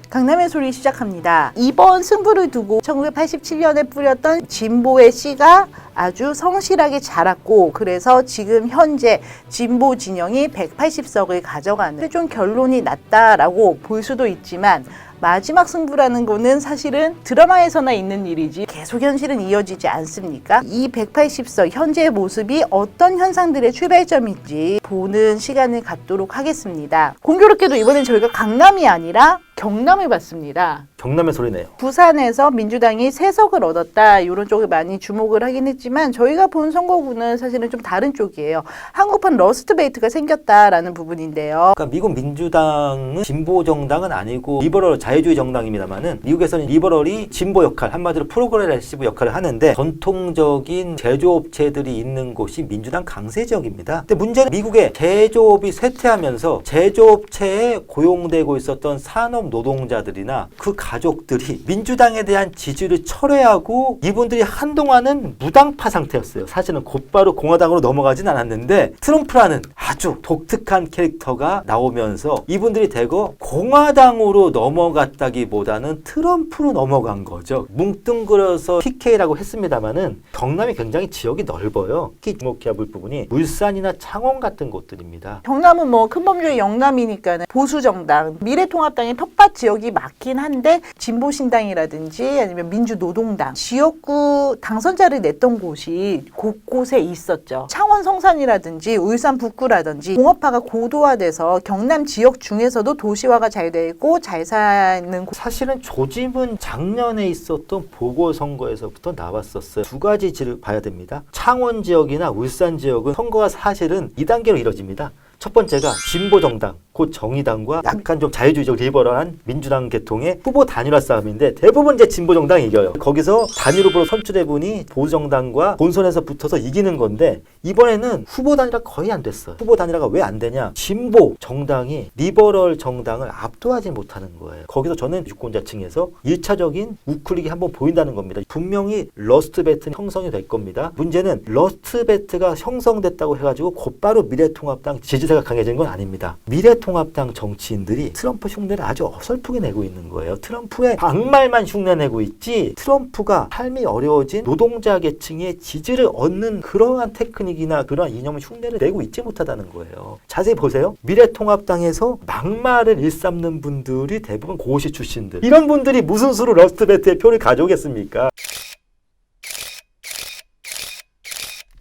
강남의 소리 시작합니다. 이번 승부를 두고 1987년에 뿌렸던 진보의 씨가 아주 성실하게 자랐고, 그래서 지금 현재 진보 진영이 180석을 가져가는 좀 결론이 났다라고 볼 수도 있지만, 마지막 승부라는 거는 사실은 드라마에서나 있는 일이지 계속 현실은 이어지지 않습니까? 이 180석 현재의 모습이 어떤 현상들의 출발점인지 보는 시간을 갖도록 하겠습니다. 공교롭게도 이번엔 저희가 강남이 아니라 경남을 봤습니다. 경남의 소리네요. 부산에서 민주당이 3석을 얻었다, 이런 쪽에 많이 주목을 하긴 했지만 저희가 본 선거구는 사실은 좀 다른 쪽이에요. 한국판 러스트베이트가 생겼다라는 부분인데요. 그러니까 미국 민주당은 진보 정당은 아니고 리버럴 자유주의 정당입니다만은, 미국에서는 리버럴이 진보 역할, 한마디로 프로그레시브 역할을 하는데, 전통적인 제조업체들이 있는 곳이 민주당 강세 지역입니다. 근데 문제는 미국의 제조업이 쇠퇴하면서 제조업체에 고용되고 있었던 산업 노동자들이나 그 가족들이 민주당에 대한 지지를 철회하고, 이분들이 한동안은 무당파 상태였어요. 사실은 곧바로 공화당으로 넘어가진 않았는데, 트럼프라는 아주 독특한 캐릭터가 나오면서 이분들이 대거 공화당으로 넘어갔다기보다는 트럼프로 넘어간 거죠. 뭉뚱그려서 PK라고 했습니다만은 경남이 굉장히 지역이 넓어요. 특히 주목해야 볼 부분이 울산이나 창원 같은 곳들입니다. 경남은 뭐 큰범주의 영남이니까 보수정당, 미래통합당의 텃밭 지역이 맞긴 한데, 진보신당이라든지 아니면 민주노동당 지역구 당선자를 냈던 곳이 곳곳에 있었죠. 창원 성산이라든지 울산 북구라든지 공업화가 고도화돼서 경남 지역 중에서도 도시화가 잘 되고 잘 사는 곳. 사실은 조짐은 작년에 있었던 보궐선거에서부터 나왔었어요. 두 가지 지를 봐야 됩니다. 창원 지역이나 울산 지역은 선거가 사실은 2단계로 이뤄집니다. 첫 번째가 진보정당, 곧 정의당과 약간 좀 자유주의적 리버럴한 민주당 계통의 후보 단일화 싸움인데, 대부분 이제 진보정당이 이겨요. 거기서 단일 후보로 선출해분이 보수정당과 본선에서 붙어서 이기는 건데, 이번에는 후보 단일화 거의 안 됐어요. 후보 단일화가 왜 안 되냐? 진보 정당이 리버럴 정당을 압도하지 못하는 거예요. 거기서 저는 유권자층에서 1차적인 우클릭이 한번 보인다는 겁니다. 분명히 러스트베트 형성이 될 겁니다. 문제는 러스트베트가 형성됐다고 해가지고 곧바로 미래통합당 지지세가 강해진 건 아닙니다. 미래통합당 정치인들이 트럼프 흉내를 아주 어설프게 내고 있는 거예요. 트럼프의 막말만 흉내내고 있지, 트럼프가 삶이 어려워진 노동자 계층의 지지를 얻는 그러한 테크닉이나 그러한 이념을 흉내를 내고 있지 못하다는 거예요. 자세히 보세요. 미래통합당에서 막말을 일삼는 분들이 대부분 고시 출신들. 이런 분들이 무슨 수로 러스트베트의 표를 가져오겠습니까?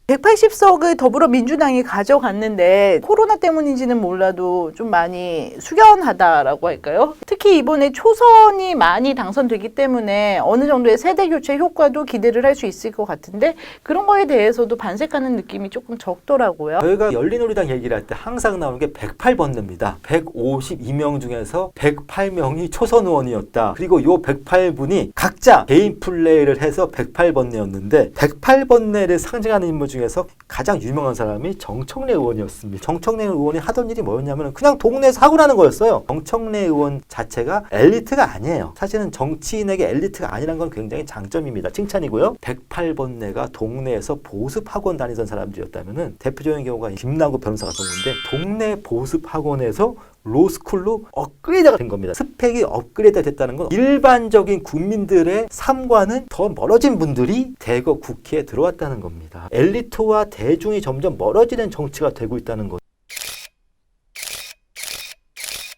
180석을 더불어민주당이 가져갔는데, 코로나 때문인지는 몰라도 좀 많이 숙연하다라고 할까요? 특히 이번에 초선이 많이 당선되기 때문에 어느 정도의 세대교체 효과도 기대를 할 수 있을 것 같은데, 그런 거에 대해서도 반색하는 느낌이 조금 적더라고요. 저희가 열린우리당 얘기를 할 때 항상 나오는 게 108번뇌입니다. 152명 중에서 108명이 초선 의원이었다. 그리고 요 108분이 각자 개인 플레이를 해서 108번뇌였는데, 108번뇌를 상징하는 인물 중에서 가장 유명한 사람이 정청래 의원이었습니다. 정청래 의원이 하던 일이 뭐였냐면 그냥 동네에서 하고 나는 거였어요. 정청래 의원 자체가 엘리트가 아니에요. 사실은 정치인에게 엘리트가 아니란 건 굉장히 장점입니다. 칭찬이고요. 108번뇌가 동네에서 보습학원 다니던 사람들이었다면, 대표적인 경우가 김남국 변호사가 있었는데, 동네 보습학원에서 로스쿨로 업그레이드가 된 겁니다. 스펙이 업그레이드 됐다는 건 일반적인 국민들의 삶과는 더 멀어진 분들이 대거 국회에 들어왔다는 겁니다. 엘리트와 대중이 점점 멀어지는 정치가 되고 있다는 것.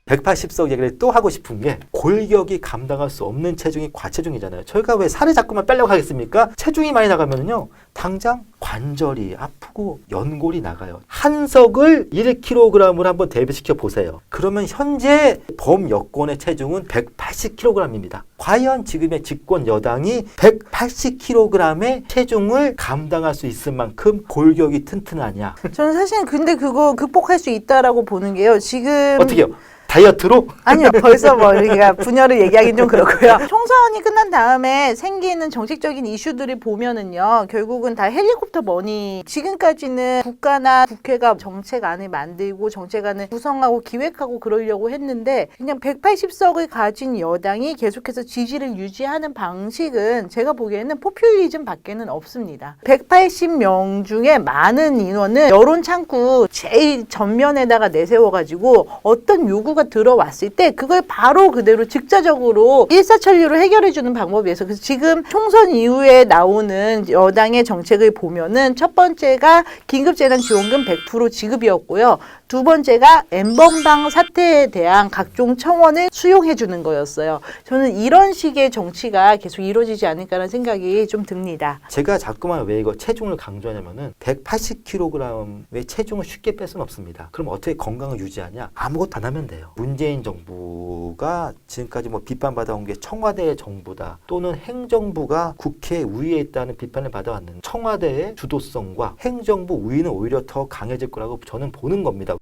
180석 얘기를 또 하고 싶은 게, 골격이 감당할 수 없는 체중이 과체중이잖아요. 저희가 왜 살을 자꾸만 빼려고 하겠습니까? 체중이 많이 나가면요, 당장 관절이 아프고 연골이 나가요. 한 석을 1kg으로 한번 대비시켜 보세요. 그러면 현재 범여권의 체중은 180kg입니다. 과연 지금의 집권 여당이 180kg의 체중을 감당할 수 있을 만큼 골격이 튼튼하냐? 저는 사실 근데 그거 극복할 수 있다라고 보는 게요. 지금 어떻게요? 다이어트로? 아니요, 벌써 뭐 우리가 분열을 얘기하긴 좀 그렇고요. 총선이 끝난 다음에 생기는 정책적인 이슈들을 보면은요, 결국은 다 헬리콥터 머니. 지금까지는 국가나 국회가 정책안을 만들고 정책안을 구성하고 기획하고 그러려고 했는데 그냥 180석을 가진 여당이 계속해서 지지를 유지하는 방식은 제가 보기에는 포퓰리즘 밖에는 없습니다. 180명 중에 많은 인원을 여론 창구 제일 전면에다가 내세워가지고 어떤 요구가 들어왔을 때 그걸 바로 그대로 즉자적으로 일사천리로 해결해주는 방법이어서 그래서 지금 총선 이후에 나오는 여당의 정책을 보면은 첫 번째가 긴급재난지원금 100% 지급이었고요. 두 번째가 N번방 사태에 대한 각종 청원을 수용해 주는 거였어요. 저는 이런 식의 정치가 계속 이루어지지 않을까라는 생각이 좀 듭니다. 제가 자꾸만 왜 이거 체중을 강조하냐면은 180kg의 체중을 쉽게 뺄 수는 없습니다. 그럼 어떻게 건강을 유지하냐? 아무것도 안 하면 돼요. 문재인 정부가 지금까지 뭐 비판받아온 게 청와대의 정부다 또는 행정부가 국회 우위에 있다는 비판을 받아왔는 청와대의 주도성과 행정부 우위는 오히려 더 강해질 거라고 저는 보는 겁니다.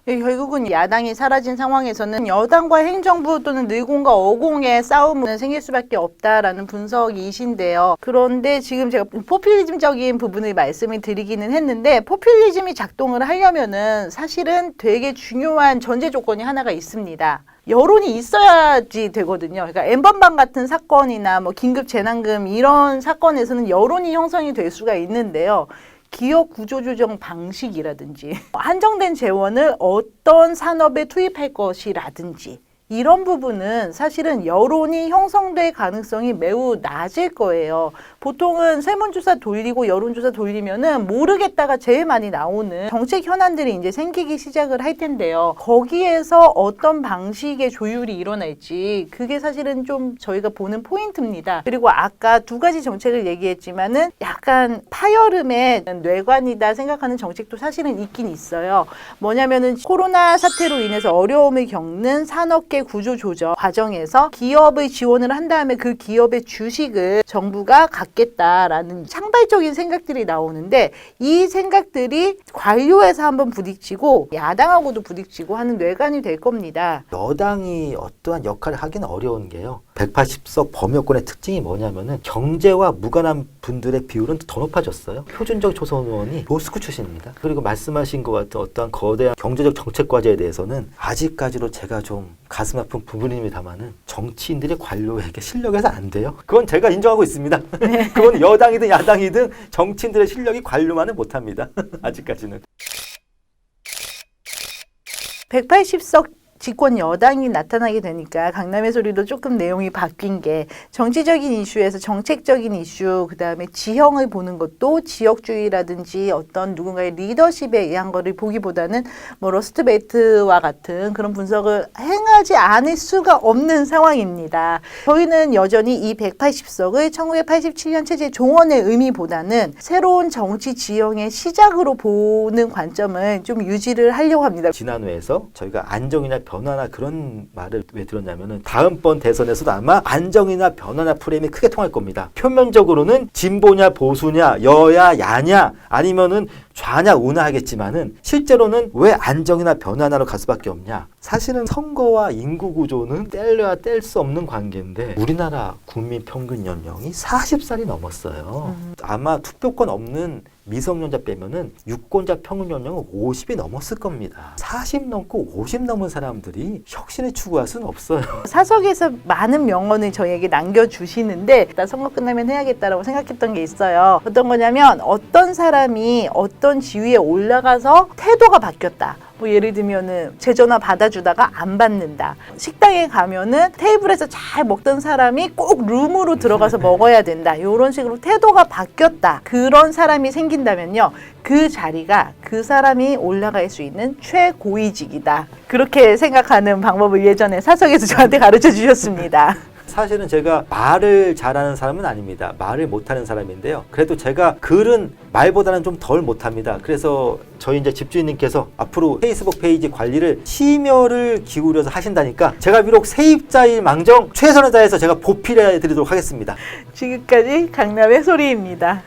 결국은 야당이 사라진 상황에서는 여당과 행정부 또는 늘공과 어공의 싸움은 생길 수밖에 없다라는 분석이신데요. 그런데 지금 제가 포퓰리즘적인 부분을 말씀을 드리기는 했는데 포퓰리즘이 작동을 하려면은 사실은 되게 중요한 전제 조건이 하나가 있습니다. 여론이 있어야지 되거든요. 그러니까 N번방 같은 사건이나 뭐 긴급 재난금 이런 사건에서는 여론이 형성이 될 수가 있는데요. 기업 구조조정 방식이라든지 한정된 재원을 어떤 산업에 투입할 것이라든지 이런 부분은 사실은 여론이 형성될 가능성이 매우 낮을 거예요. 보통은 설문조사 돌리고 여론조사 돌리면은 모르겠다가 제일 많이 나오는 정책 현안들이 이제 생기기 시작을 할 텐데요. 거기에서 어떤 방식의 조율이 일어날지 그게 사실은 좀 저희가 보는 포인트입니다. 그리고 아까 두 가지 정책을 얘기했지만은 약간 파열음의 뇌관이다 생각하는 정책도 사실은 있긴 있어요. 뭐냐면은 코로나 사태로 인해서 어려움을 겪는 산업계 구조 조정 과정에서 기업의 지원을 한 다음에 그 기업의 주식을 정부가 갖겠다라는 창발적인 생각들이 나오는데 이 생각들이 관료에서 한번 부딪히고 야당하고도 부딪히고 하는 뇌관이 될 겁니다. 여당이 어떠한 역할을 하기는 어려운 게요. 180석 범여권의 특징이 뭐냐면은 경제와 무관한 분들의 비율은 더 높아졌어요. 표준적 초선 의원이 로스쿨 출신입니다. 그리고 말씀하신 것 같은 어떠한 거대한 경제적 정책 과제에 대해서는 아직까지도 제가 좀 가슴 아픈 부분입니다만은 정치인들의 관료에게 실력에서 안 돼요. 그건 제가 인정하고 있습니다. 네. 그건 여당이든 야당이든 정치인들의 실력이 관료만은 못합니다. 아직까지는. 180석 집권 여당이 나타나게 되니까 강남의 소리도 조금 내용이 바뀐 게 정치적인 이슈에서 정책적인 이슈 그다음에 지형을 보는 것도 지역주의라든지 어떤 누군가의 리더십에 의한 거를 보기보다는 뭐 러스트베이트와 같은 그런 분석을 행하지 않을 수가 없는 상황입니다. 저희는 여전히 이 180석을 1987년 체제 종원의 의미보다는 새로운 정치 지형의 시작으로 보는 관점을 좀 유지를 하려고 합니다. 지난 회에서 저희가 안정이나 변화나 그런 말을 왜 들었냐면은 다음번 대선에서도 아마 안정이나 변화나 프레임이 크게 통할 겁니다. 표면적으로는 진보냐 보수냐 여야 야냐 아니면은 좌냐 우냐 하겠지만은 실제로는 왜 안정이나 변화나로 갈 수밖에 없냐. 사실은 선거와 인구 구조는 뗄래야 뗄 수 없는 관계인데 우리나라 국민 평균 연령이 40살이 넘었어요. 아마 투표권 없는 미성년자 빼면은 유권자 평균 연령은 50이 넘었을 겁니다. 40 넘고 50 넘은 사람들이 혁신을 추구할 수는 없어요. 사석에서 많은 명언을 저희에게 남겨주시는데 나 선거 끝나면 해야겠다라고 생각했던 게 있어요. 어떤 거냐면 어떤 사람이 어떤 지위에 올라가서 태도가 바뀌었다. 뭐 예를 들면은 제 전화 받아주다가 안 받는다. 식당에 가면은 테이블에서 잘 먹던 사람이 꼭 룸으로 들어가서 먹어야 된다. 이런 식으로 태도가 바뀌었다. 그런 사람이 생긴다면요. 그 자리가 그 사람이 올라갈 수 있는 최고위직이다. 그렇게 생각하는 방법을 예전에 사석에서 저한테 가르쳐 주셨습니다. 사실은 제가 말을 잘하는 사람은 아닙니다. 말을 못하는 사람인데요. 그래도 제가 글은 말보다는 좀 덜 못합니다. 그래서 저희 이제 집주인님께서 앞으로 페이스북 페이지 관리를 심혈을 기울여서 하신다니까 제가 비록 세입자일 망정 최선을 다해서 제가 보필해 드리도록 하겠습니다. 지금까지 강남의 소리입니다.